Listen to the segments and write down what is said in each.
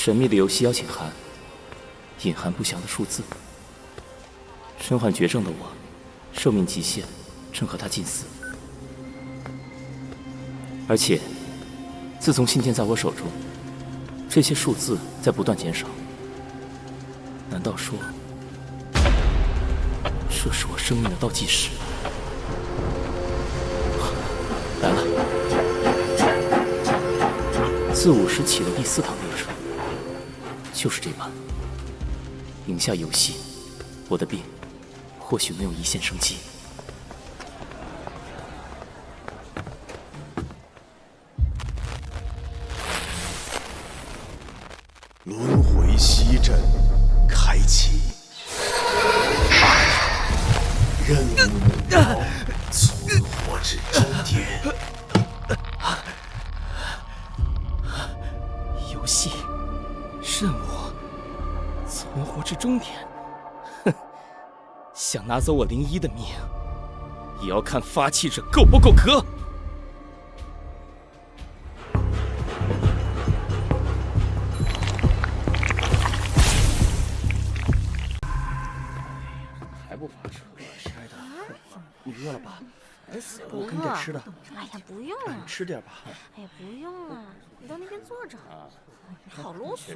神秘的游戏邀请函，隐含不祥的数字。身患绝症的我，寿命极限正和他近似。而且，自从信件在我手中，这些数字在不断减少。难道说，这是我生命的倒计时？来了，自午时起的第4趟列车，就是这班。赢下游戏，我的病或许没有一线生机。轮回西阵开启，任务目标存活至终点。游戏任务存活至终点，哼！想拿走我01的命，也要看发起者够不够格。还不发车？亲爱的，你饿了吧？烦死了！我给你点吃的。哎呀，不用了。吃点吧。哎呀，不用了，你到那边坐着。好啰嗦。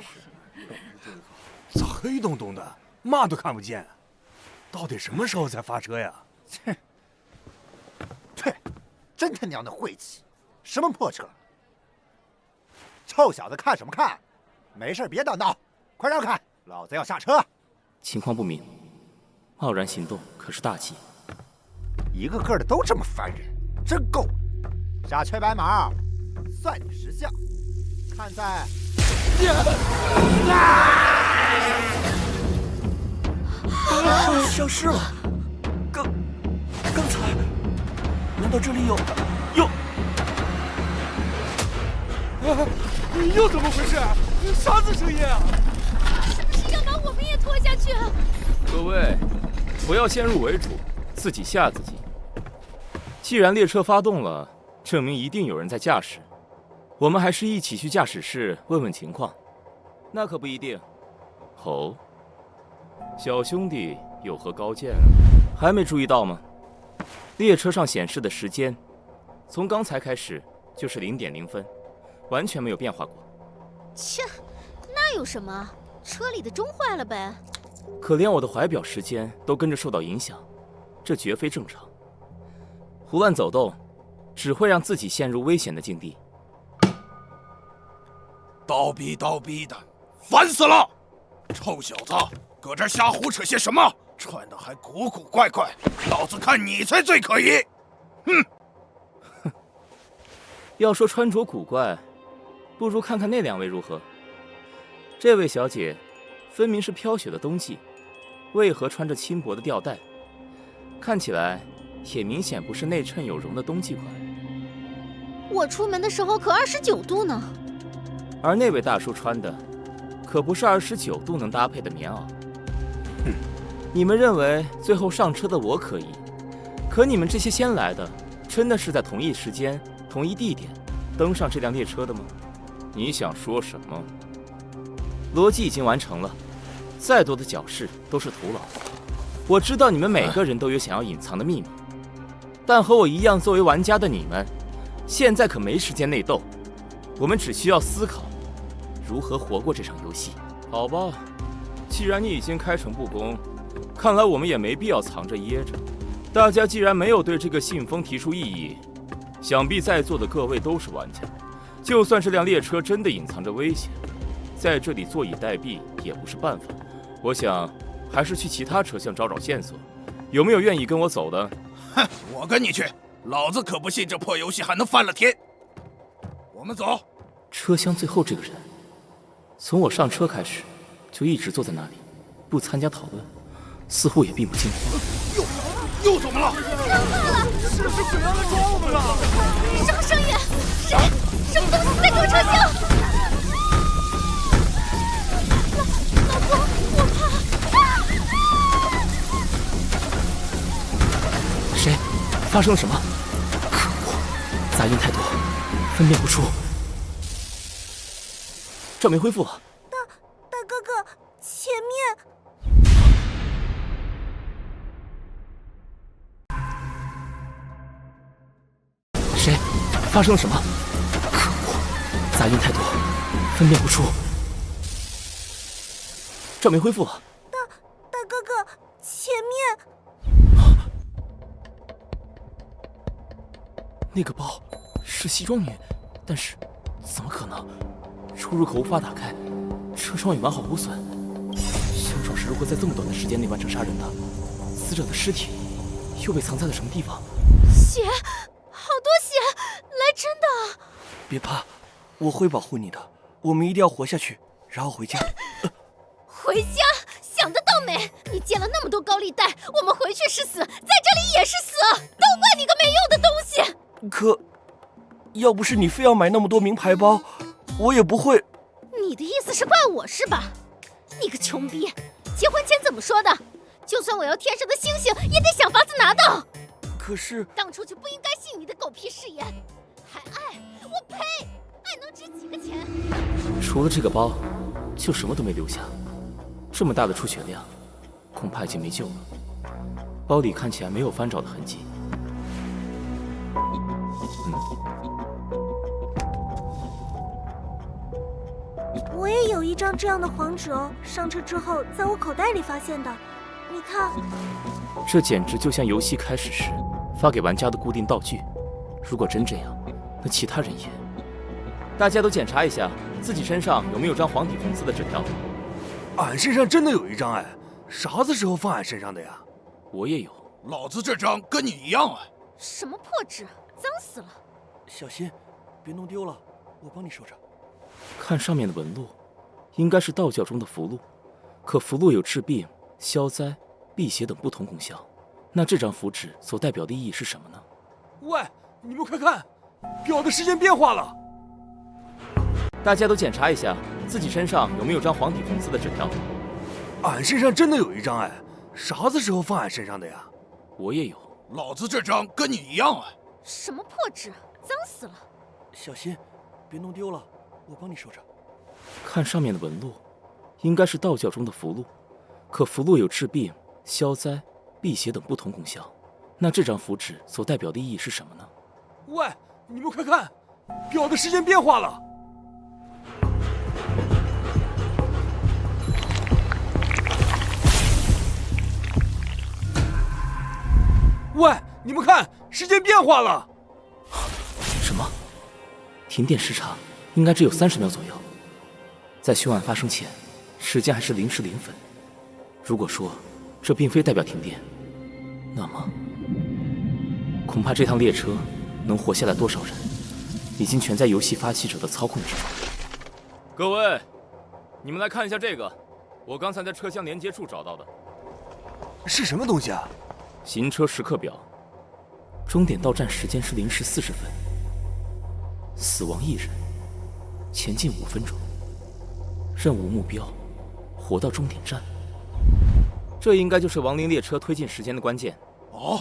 咋黑洞洞的，嘛都看不见？到底什么时候才发车呀？切！退！真他娘的晦气！什么破车！臭小子，看什么看？没事别叨叨，快让开，老子要下车。情况不明，贸然行动可是大忌。一个个的都这么烦人，真够了！傻缺白毛，算你识相。看在……消失了！刚才，难道这里有？又怎么回事？啥子声音啊？是想把我们也拖下去？各位，不要先入为主，自己吓自己。既然列车发动了，证明一定有人在驾驶。我们还是一起去驾驶室问问情况。那可不一定。哦，小兄弟有何高见？还没注意到吗？列车上显示的时间，从刚才开始就是0点0分，完全没有变化过。切，那有什么？车里的钟坏了呗。可连我的怀表时间都跟着受到影响，这绝非正常。胡乱走动，只会让自己陷入危险的境地。叨逼的，烦死了！臭小子，搁这瞎胡扯些什么？穿的还古古怪怪，老子看你才最可疑！哼！要说穿着古怪，不如看看那2位如何？这位小姐，分明是飘雪的冬季，为何穿着轻薄的吊带？看起来也明显不是内衬有绒的冬季款。我出门的时候可29度呢。而那位大叔穿的，可不是29度能搭配的棉袄。哼！你们认为最后上车的我可以，可你们这些先来的，真的是在同一时间、同一地点登上这辆列车的吗？你想说什么？逻辑已经完成了，再多的矫饰都是徒劳。我知道你们每个人都有想要隐藏的秘密，但和我一样作为玩家的你们，现在可没时间内斗。我们只需要思考如何活过这场游戏。好吧，既然你已经开诚布公，看来我们也没必要藏着掖着。大家既然没有对这个信封提出异议，想必在座的各位都是玩家。就算这辆列车真的隐藏着危险，在这里坐以待毙也不是办法。我想还是去其他车厢找找线索。有没有愿意跟我走的？哼，我跟你去，老子可不信这破游戏还能翻了天。我们走。车厢最后这个人，从我上车开始就一直坐在那里，不参加讨论，似乎也并不惊慌。又怎么了？是不是鬼要来抓我们了？什么声音？谁？什么东西在隔车厢？老婆，我怕。谁？发生了什么？可恶，杂音太多，分辨不出。这没恢复。谁？发生了什么？可恶，杂音太多，分辨不出。这没恢复了。大哥哥，前面那个包是西装女，但是怎么可能？出入口无法打开，车窗也完好无损。凶手是如何在这么短的时间内完成杀人的？死者的尸体又被藏在了什么地方？血，好多血，来真的！别怕，我会保护你的。我们一定要活下去，然后回家。回家？想得到美！你借了那么多高利贷，我们回去是死，在这里也是死，都怪你个没用的东西！可，要不是你非要买那么多名牌包，我也不会。你的意思是怪我是吧？你个穷逼，结婚前怎么说的？就算我要天上的星星，也得想法子拿到。可是当初就不应该信你的狗屁誓言，还爱？我呸！爱能值几个钱？除了这个包，就什么都没留下。这么大的出血量，恐怕已经没救了。包里看起来没有翻找的痕迹。我也有一张这样的黄纸哦，上车之后在我口袋里发现的。你看，这简直就像游戏开始时发给玩家的固定道具。如果真这样，那其他人也……大家都检查一下自己身上有没有张黄底红字的纸条。俺身上真的有一张哎，啥子时候放俺身上的呀？我也有。老子这张跟你一样啊！什么破纸，脏死了！小心，别弄丢了，我帮你收着。看上面的纹路，应该是道教中的符箓。可符箓有治病、消灾、辟邪等不同功效。那这张符纸所代表的意义是什么呢？喂，你们快看，表的时间变化了！大家都检查一下自己身上有没有张黄底红字的纸条。俺身上真的有一张哎，啥子时候放俺身上的呀？我也有。老子这张跟你一样啊！什么破纸，脏死了！小心，别弄丢了，我帮你收着。看上面的纹路，应该是道教中的符箓。可符箓有治病、消灾、辟邪等不同功效。那这张符纸所代表的意义是什么呢？喂，你们快看，表的时间变化了！喂，你们看，时间变化了！什么？停电时长应该只有30秒左右。在凶案发生前，时间还是0时0分。如果说这并非代表停电，那么恐怕这趟列车能活下来多少人，已经全在游戏发起者的操控之中。各位，你们来看一下这个，我刚才在车厢连接处找到的。是什么东西啊？行车时刻表，终点到站时间是0时40分，死亡1人，前进5分钟，任务目标，活到终点站。这应该就是亡灵列车推进时间的关键。哦，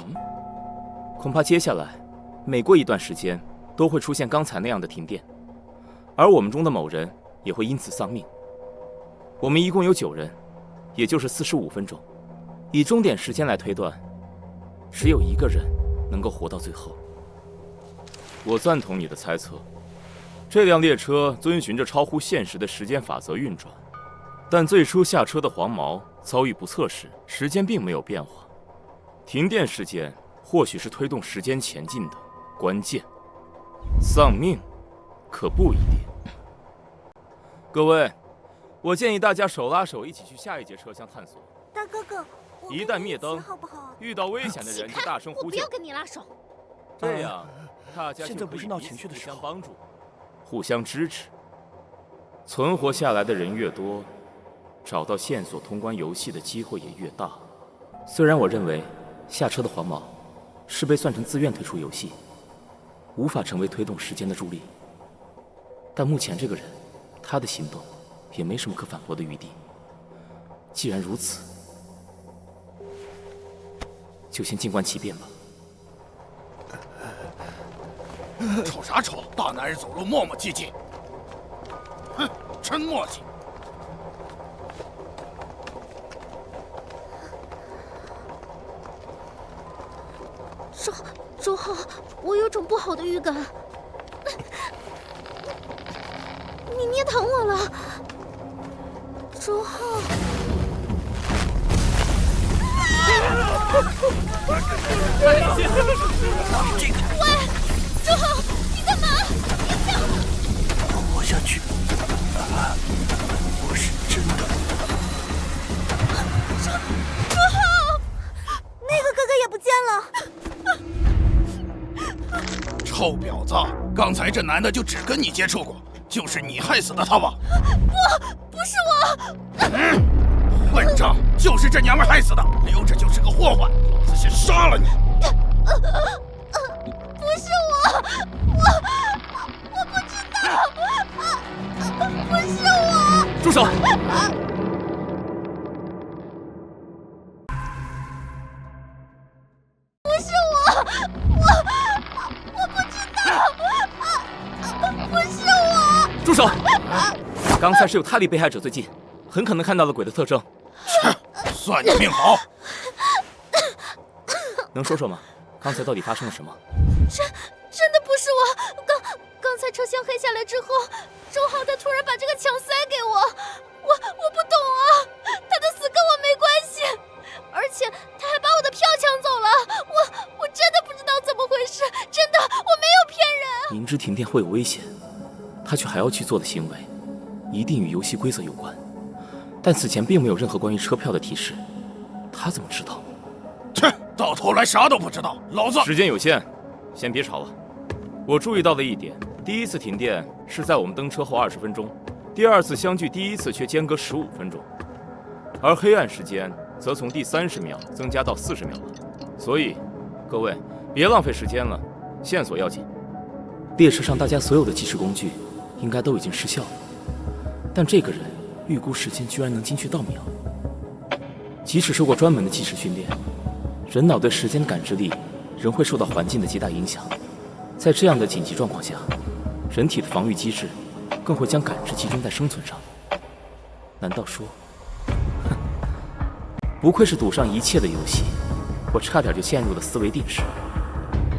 恐怕接下来每过一段时间都会出现刚才那样的停电，而我们中的某人也会因此丧命。我们一共有9人，也就是45分钟。以终点时间来推断，只有1个人能够活到最后。我赞同你的猜测，这辆列车遵循着超乎现实的时间法则运转，但最初下车的黄毛遭遇不测时，时间并没有变化。停电事件或许是推动时间前进的关键，丧命可不一定。各位，我建议大家手拉手一起去下一节车厢探索。大哥哥，我一旦灭灯，好不好？遇到危险的人就大声呼救我不要，跟你拉手。这样大家现在不是闹情绪的互时候相帮助，互相支持。存活下来的人越多，找到线索通关游戏的机会也越大。虽然我认为下车的黄毛是被算成自愿退出游戏，无法成为推动时间的助力，但目前这个人，他的行动也没什么可反驳的余地。既然如此，就先静观其变吧。瞅啥瞅？大男人走路磨磨唧唧。哼，真磨叽。周浩，我有种不好的预感。你捏疼我了，周浩。喂，周浩，你干嘛？别想！放我下去！我是真的。周浩，那个哥哥也不见了。臭婊子！刚才这男的就只跟你接触过，就是你害死的他吧？不是我。混账！就是这娘们害死的，留着就是个祸患，老子先杀了你！不是我不知道，不是我。住手！不是我不知道，不是我。住手！刚才是有他离被害者最近，很可能看到了鬼的特征。算你命好。能说说吗？刚才到底发生了什么？真的不是我。刚才车厢黑下来之后，周浩他突然把这个枪塞给我，我不懂啊，他的死跟我没关系，而且他还把我的票抢走了，我真的不知道怎么回事，真的我没有骗人。明知停电会有危险，他却还要去做的行为，一定与游戏规则有关。但此前并没有任何关于车票的提示，他怎么知道？切，到头来啥都不知道，老子时间有限，先别吵了。我注意到了一点，第一次停电是在我们登车后20分钟，第二次相距第一次却间隔15分钟，而黑暗时间则从第30秒增加到40秒了。所以，各位别浪费时间了，线索要紧。列车上大家所有的计时工具应该都已经失效了，但这个人预估时间居然能精确到秒。即使受过专门的计时训练，人脑对时间的感知力仍会受到环境的极大影响。在这样的紧急状况下，人体的防御机制更会将感知集中在生存上。难道说，不愧是赌上一切的游戏，我差点就陷入了思维定式。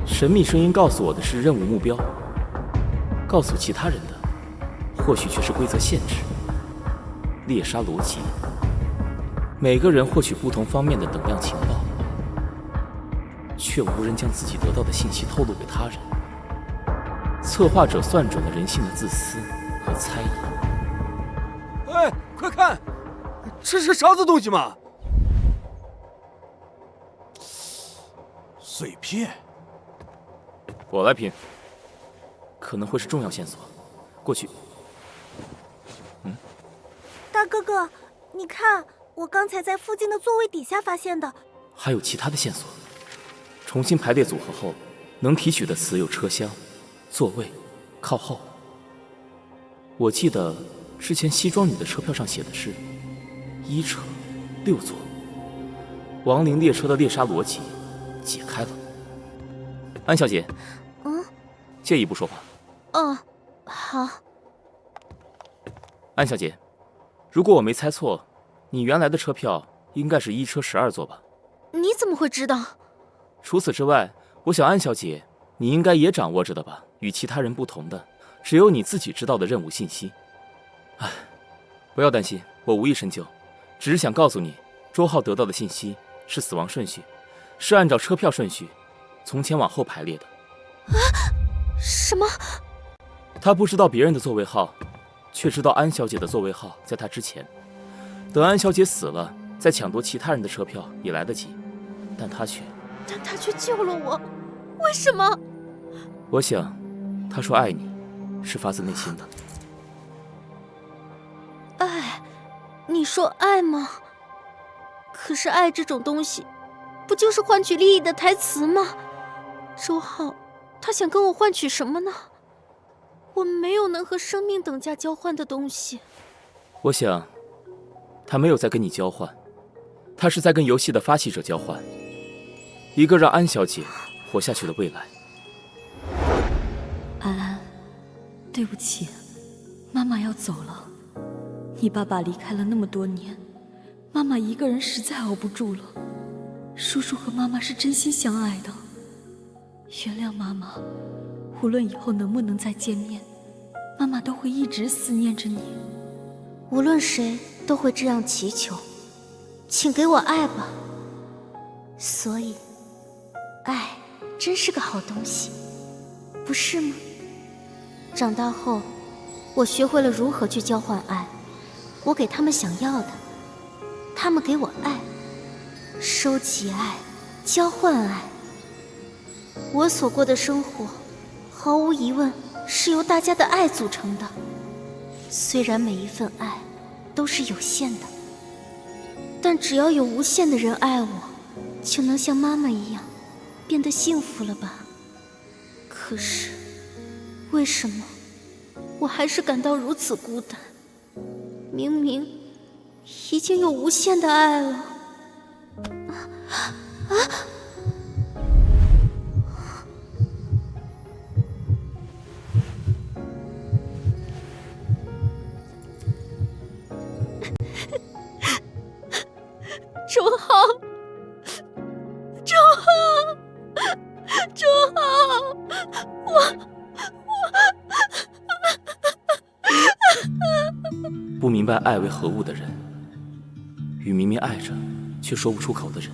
神秘声音告诉我的是任务目标，告诉其他人的或许却是规则限制。猎杀逻辑，每个人获取不同方面的等量情报，却无人将自己得到的信息透露给他人。策划者算准了人性的自私和猜疑。哎，快看，这是啥子东西嘛？碎片。我来拼，可能会是重要线索。过去。大哥哥，你看，我刚才在附近的座位底下发现的。还有其他的线索。重新排列组合后，能提取的词有车厢、座位、靠后。我记得之前西装女的车票上写的是1车6座。亡灵列车的猎杀逻辑解开了。安小姐，介意不说话？好。安小姐，如果我没猜错，你原来的车票应该是1车12座吧？你怎么会知道？除此之外，我想安小姐，你应该也掌握着的吧？与其他人不同的，只有你自己知道的任务信息。唉，不要担心，我无意深究，只是想告诉你，周浩得到的信息是死亡顺序，是按照车票顺序从前往后排列的。什么？他不知道别人的座位号，却知道安小姐的座位号在他之前。等安小姐死了，再抢夺其他人的车票也来得及，但他却救了我，为什么？我想，他说爱你，是发自内心的。爱？你说爱吗？可是爱这种东西，不就是换取利益的台词吗？周浩，他想跟我换取什么呢？我没有能和生命等价交换的东西。我想，他没有在跟你交换，他是在跟游戏的发起者交换，一个让安小姐活下去的未来。安安，对不起，妈妈要走了。你爸爸离开了那么多年，妈妈一个人实在熬不住了。叔叔和妈妈是真心相爱的，原谅妈妈，无论以后能不能再见面，妈妈都会一直思念着你。无论谁都会这样祈求，请给我爱吧。所以，爱真是个好东西，不是吗？长大后，我学会了如何去交换爱，我给他们想要的，他们给我爱，收集爱，交换爱。我所过的生活，毫无疑问是由大家的爱组成的。虽然每一份爱都是有限的，但只要有无限的人爱我，就能像妈妈一样变得幸福了吧？可是，为什么我还是感到如此孤单？明明已经有无限的爱了。周浩，周浩，周浩，不明白爱为何物的人，与明明爱着却说不出口的人，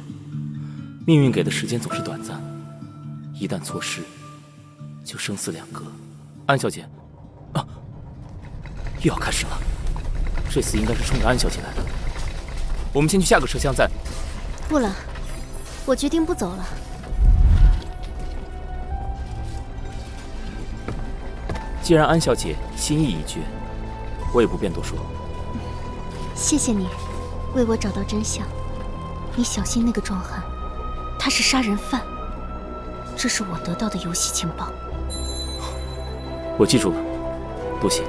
命运给的时间总是短暂，一旦错失，就生死两隔。安小姐，啊，又要开始了，这次应该是冲着安小姐来的。我们先去下个车厢再。不了，我决定不走了。既然安小姐心意已决，我也不便多说。谢谢你，为我找到真相。你小心那个壮汉，他是杀人犯。这是我得到的游戏情报。我记住了，多谢。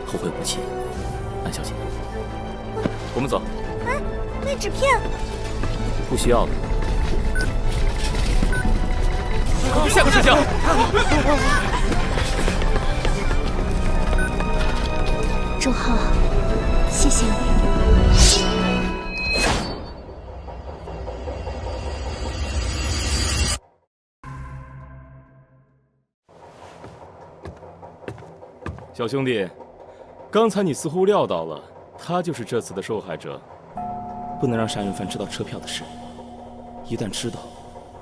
后会无期，安小姐。我们走。哎，那纸片不需要了。快去下个车厢。周浩，谢谢你。小兄弟，刚才你似乎料到了，他就是这次的受害者。不能让杀人犯知道车票的事，一旦知道，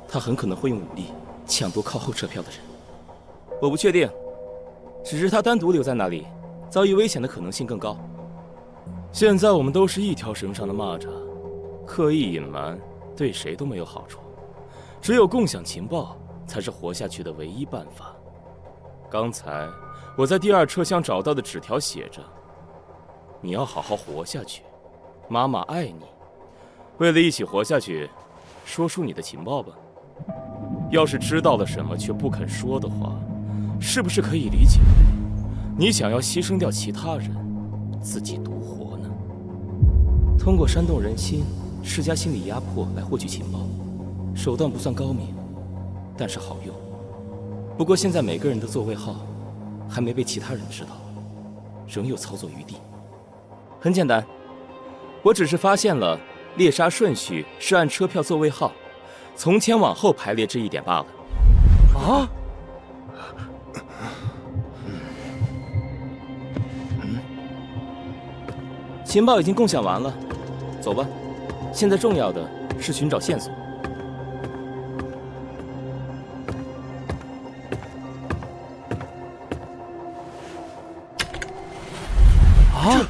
他很可能会用武力抢夺靠后车票的人。我不确定，只是他单独留在那里，遭遇危险的可能性更高。现在我们都是一条绳上的蚂蚱，刻意隐瞒对谁都没有好处，只有共享情报才是活下去的唯一办法。刚才我在第二车厢找到的纸条写着：“你要好好活下去，妈妈爱你。为了一起活下去，说出你的情报吧。要是知道了什么却不肯说的话，是不是可以理解为你想要牺牲掉其他人，自己独活呢？通过煽动人心、施加心理压迫来获取情报，手段不算高明，但是好用。不过现在每个人的座位号还没被其他人知道，仍有操作余地。很简单，我只是发现了猎杀顺序是按车票座位号从前往后排列这一点罢了。啊？情报已经共享完了，走吧。现在重要的是寻找线索。啊！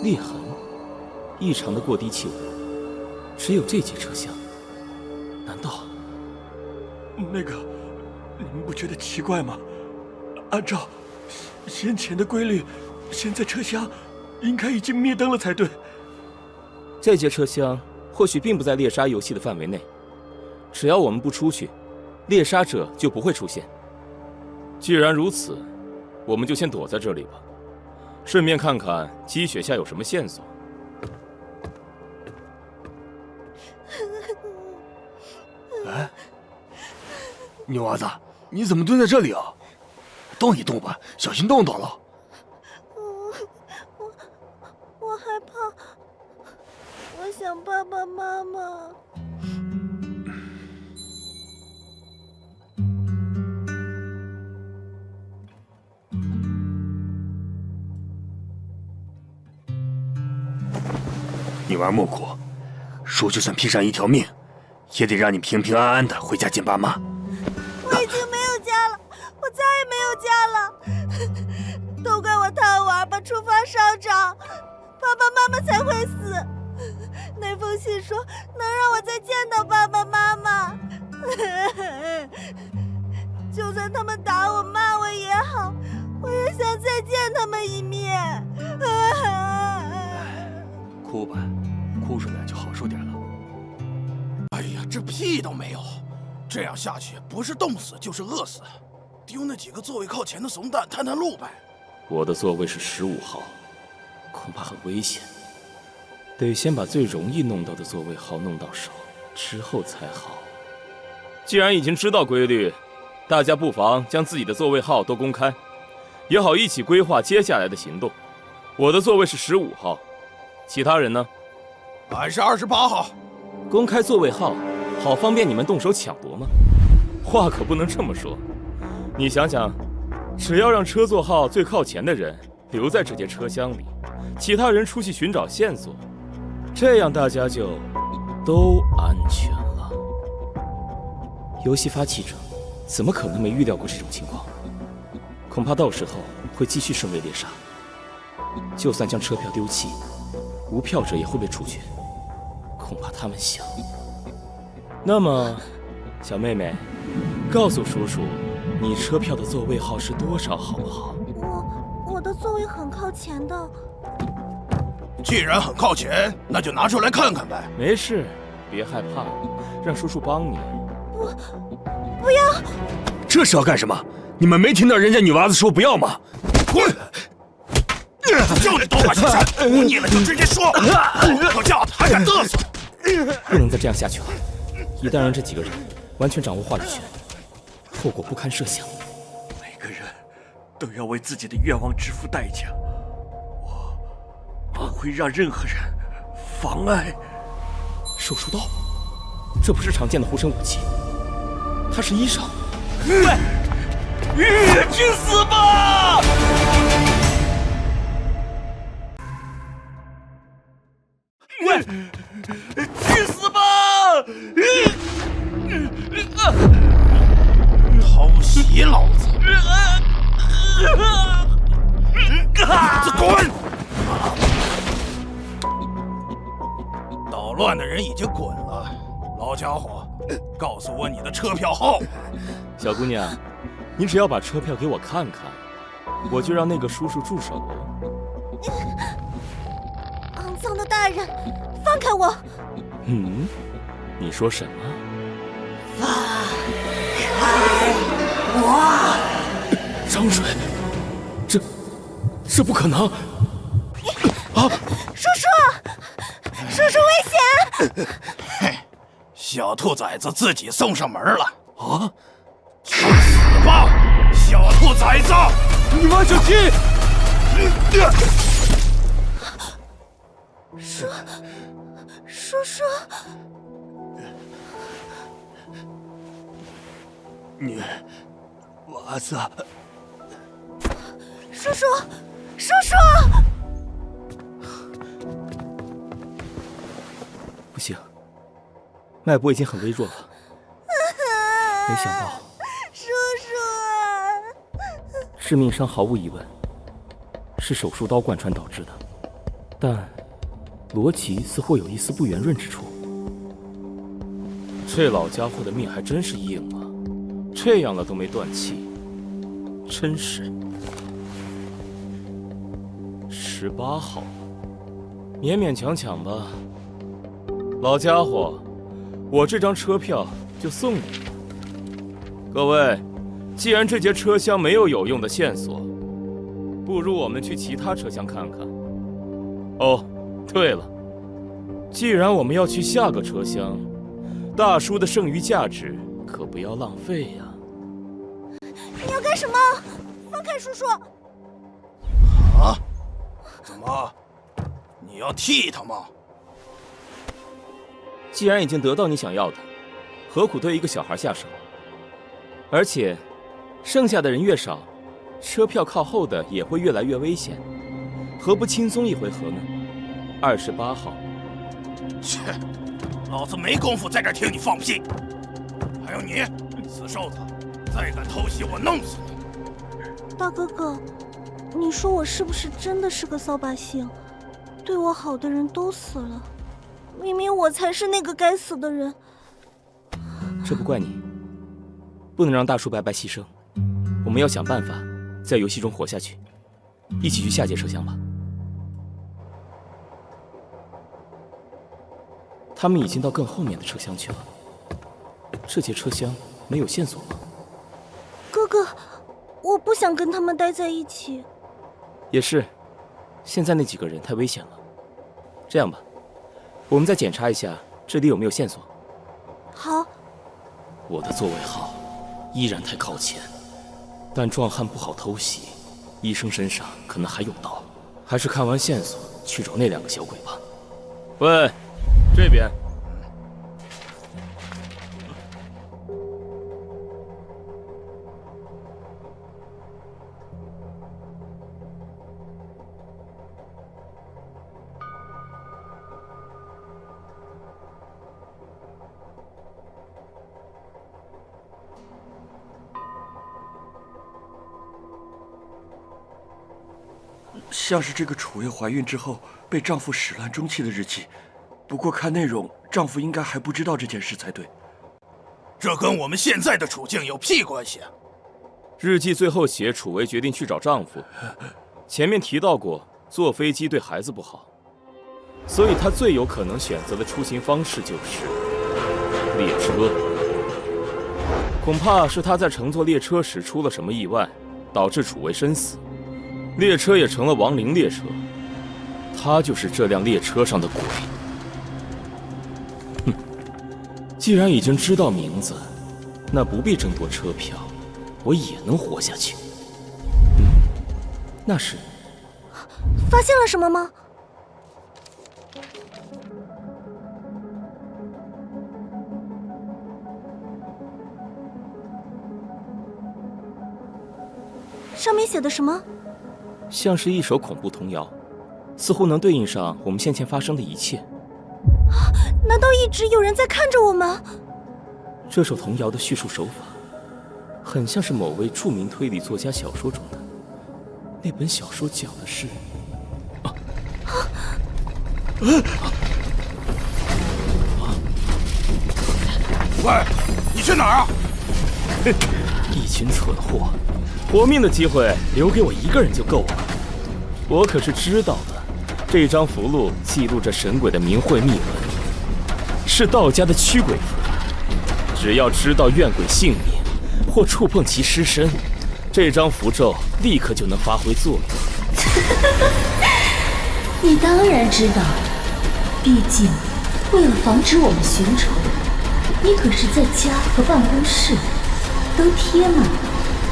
裂痕，异常的过低气温，只有这节车厢。难道那个，你们不觉得奇怪吗？按照先前的规律，现在车厢应该已经灭灯了才对。这节车厢或许并不在猎杀游戏的范围内，只要我们不出去，猎杀者就不会出现。既然如此，我们就先躲在这里吧。顺便看看积雪下有什么线索。哎，牛娃子，你怎么蹲在这里啊？动一动吧，小心冻到了。我害怕想爸爸妈妈。你玩木苦，叔就算拼上一条命，也得让你平平安安的回家见爸妈。我已经没有家了，我再也没有家了，都怪我贪玩把处罚上涨，爸爸妈妈才会死。那封信说能让我再见到爸爸妈妈，就算他们打我骂我也好，我也想再见他们一面。哭吧，哭出来就好受点了。哎呀，这屁都没有！这样下去，不是冻死就是饿死。丢那几个座位靠前的怂蛋探探路呗。我的座位是15号，恐怕很危险，得先把最容易弄到的座位号弄到手，之后才好。既然已经知道规律，大家不妨将自己的座位号都公开，也好一起规划接下来的行动。我的座位是15号，其他人呢？俺是28号。公开座位号，好方便你们动手抢夺吗？话可不能这么说。你想想，只要让车座号最靠前的人留在这节车厢里，其他人出去寻找线索，这样大家就都安全了。游戏发起者怎么可能没预料过这种情况？恐怕到时候会继续声威猎杀。就算将车票丢弃，无票者也会被处决。恐怕他们想。那么，小妹妹，告诉叔叔，你车票的座位号是多少，好不好？我的座位很靠前的。既然很靠前，那就拿出来看看呗。没事，别害怕，让叔叔帮你。不要！这是要干什么？你们没听到人家女娃子说不要吗？滚！叫你多管闲事，不腻了就直接说。好架子还敢嘚瑟！不能再这样下去了。一旦让这几个人完全掌握话语权，后果不堪设想。每个人都要为自己的愿望支付代价。我不会让任何人妨碍。手术刀，这不是常见的护身武器，它是衣裳。去死吧！去死吧！偷袭老子！滚！捣乱的人已经滚了，老家伙，告诉我你的车票号。小姑娘，你只要把车票给我看看，我就让那个叔叔住手。肮脏的大人，放开我！你说什么？放开我！张水，这不可能！叔叔危险！嘿，小兔崽子自己送上门了啊！去死吧，小兔崽子！你妈小心！叔叔，女娃子，叔叔！不行，脉搏已经很微弱了。没想到，叔叔，致命伤毫无疑问是手术刀贯穿导致的，但逻辑似乎有一丝不圆润之处。这老家伙的命还真是硬啊，这样了都没断气，真是。18号，勉勉强强吧。老家伙，我这张车票就送你。各位，既然这节车厢没有用的线索，不如我们去其他车厢看看。哦，对了，既然我们要去下个车厢，大叔的剩余价值可不要浪费呀。你要干什么？放开叔叔！啊？怎么？你要替他吗？既然已经得到你想要的，何苦对一个小孩下手？而且，剩下的人越少，车票靠后的也会越来越危险，何不轻松一回合呢？28号。切，老子没工夫在这听你放屁！还有你，死瘦子，再敢偷袭我，弄死你！大哥哥，你说我是不是真的是个扫把星？对我好的人都死了，明明我才是那个该死的人。这不怪你，不能让大叔白白牺牲。我们要想办法在游戏中活下去，一起去下节车厢吧。他们已经到更后面的车厢去了。这节车厢没有线索吗？哥哥，我不想跟他们待在一起。也是，现在那几个人太危险了。这样吧，我们再检查一下这里有没有线索。好。我的座位号依然太靠前，但壮汉不好偷袭，医生身上可能还有刀，还是看完线索去找那2个小鬼吧。喂，这边。像是这个楚卫怀孕之后被丈夫始乱终弃的日记，不过看内容，丈夫应该还不知道这件事才对。这跟我们现在的处境有屁关系啊！日记最后写楚卫决定去找丈夫，前面提到过坐飞机对孩子不好，所以她最有可能选择的出行方式就是列车。恐怕是她在乘坐列车时出了什么意外，导致楚卫身死。列车也成了亡灵列车，他就是这辆列车上的鬼。哼，既然已经知道名字，那不必争夺车票，我也能活下去。那是发现了什么吗？上面写的什么？像是一首恐怖童谣，似乎能对应上我们先前发生的一切。难道一直有人在看着我们？这首童谣的叙述手法，很像是某位著名推理作家小说中的。那本小说讲的是……喂，你去哪儿啊？一群蠢货，活命的机会留给我一个人就够了。我可是知道的，这张符箓记录着神鬼的冥慧秘闻，是道家的驱鬼符。只要知道怨鬼姓名或触碰其尸身，这张符咒立刻就能发挥作用。你当然知道，毕竟为了防止我们寻仇，你可是在家和办公室都贴满了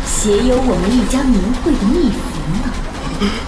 写有我们一家名讳的秘符呢。